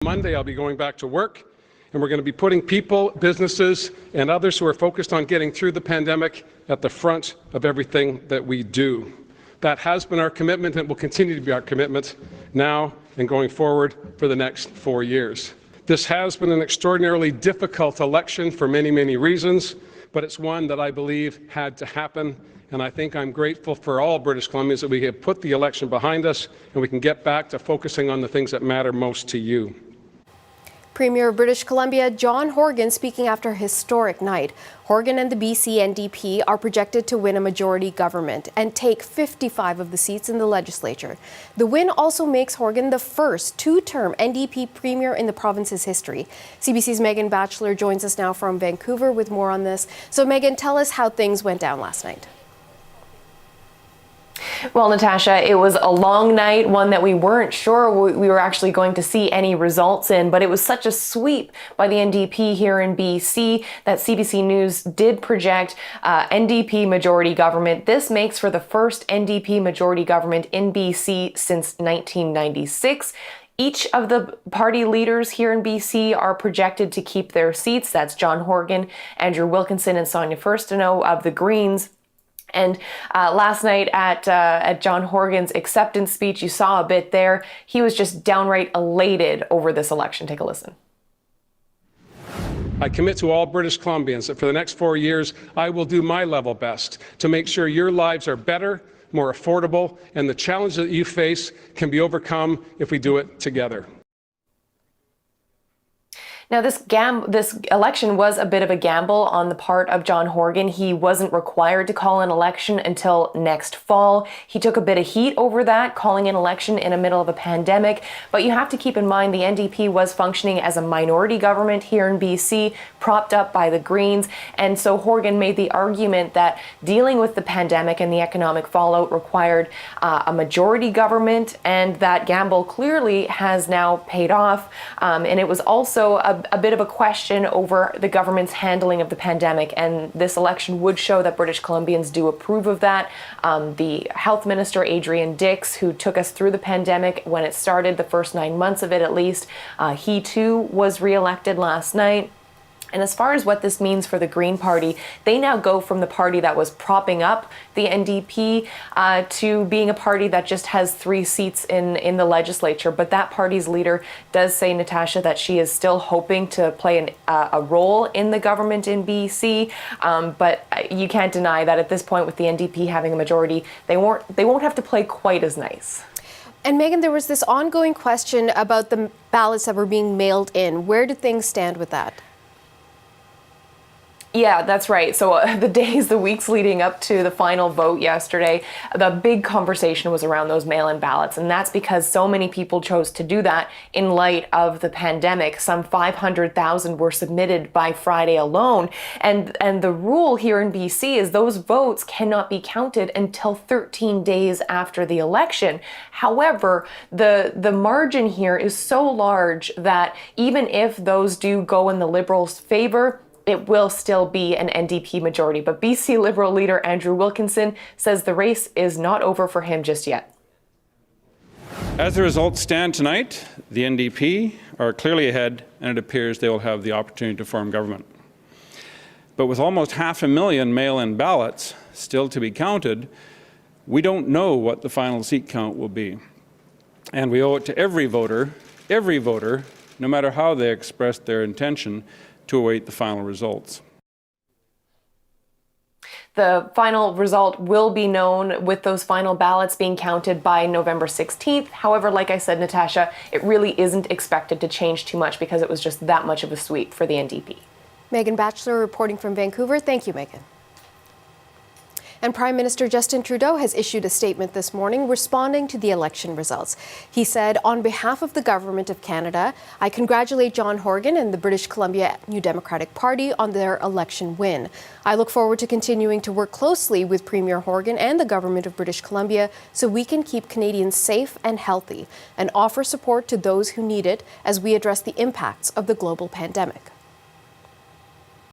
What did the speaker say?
Monday, I'll be going back to work, and we're going to be putting people, businesses, and others who are focused on getting through the pandemic at the front of everything that we do. That has been our commitment and will continue to be our commitment now and going forward for the next 4 years. This has been an extraordinarily difficult election for many, many reasons, but it's one that I believe had to happen. And I think I'm grateful for all British Columbians that we have put the election behind us and we can get back to focusing on the things that matter most to you. Premier of British Columbia John Horgan speaking after a historic night. Horgan and the BC NDP are projected to win a majority government and take 55 of the seats in the legislature. The win also makes Horgan the first two-term NDP premier in the province's history. CBC's Megan Batchelor joins us now from Vancouver with more on this. So Megan, tell us how things went down last night. Well, Natasha, it was a long night, one that we weren't sure we were actually going to see any results in, but it was such a sweep by the NDP here in BC that CBC News did project NDP majority government. This makes for the first NDP majority government in BC since 1996. Each of the party leaders here in BC are projected to keep their seats. That's John Horgan, Andrew Wilkinson, and Sonia Furstenau of the Greens. And last night at John Horgan's acceptance speech, you saw a bit there. He was just downright elated over this election. Take a listen. I commit to all British Columbians that for the next 4 years, I will do my level best to make sure your lives are better, more affordable, and the challenges that you face can be overcome if we do it together. Now, this election was a bit of a gamble on the part of John Horgan. He wasn't required to call an election until next fall. He took a bit of heat over that, calling an election in the middle of a pandemic. But you have to keep in mind the NDP was functioning as a minority government here in BC, propped up by the Greens. And so Horgan made the argument that dealing with the pandemic and the economic fallout required a majority government, and that gamble clearly has now paid off. And it was also a bit of a question over the government's handling of the pandemic, and this election would show that British Columbians do approve of that. The Health Minister, Adrian Dix, who took us through the pandemic when it started, the first 9 months of it at least, he too was re-elected last night. And as far as what this means for the Green Party, they now go from the party that was propping up the NDP to being a party that just has 3 seats in the legislature. But that party's leader does say, Natasha, that she is still hoping to play a role in the government in BC. But you can't deny that at this point, with the NDP having a majority, they won't have to play quite as nice. And Megan, there was this ongoing question about the ballots that were being mailed in. Where do things stand with that? Yeah, that's right. So the weeks leading up to the final vote yesterday, the big conversation was around those mail-in ballots. And that's because so many people chose to do that in light of the pandemic. Some 500,000 were submitted by Friday alone. And the rule here in BC is those votes cannot be counted until 13 days after the election. However, the margin here is so large that even if those do go in the Liberals' favor, it will still be an NDP majority. But BC Liberal leader Andrew Wilkinson says the race is not over for him just yet. As the results stand tonight, the NDP are clearly ahead, and it appears they will have the opportunity to form government. But with almost 500,000 mail-in ballots still to be counted, we don't know what the final seat count will be. And we owe it to every voter, no matter how they expressed their intention, to await the final results. The final result will be known with those final ballots being counted by November 16th. However, like I said, Natasha, it really isn't expected to change too much because it was just that much of a sweep for the NDP. Megan Batchelor reporting from Vancouver. Thank you, Megan. And Prime Minister Justin Trudeau has issued a statement this morning responding to the election results. He said, on behalf of the Government of Canada, I congratulate John Horgan and the British Columbia New Democratic Party on their election win. I look forward to continuing to work closely with Premier Horgan and the Government of British Columbia so we can keep Canadians safe and healthy and offer support to those who need it as we address the impacts of the global pandemic.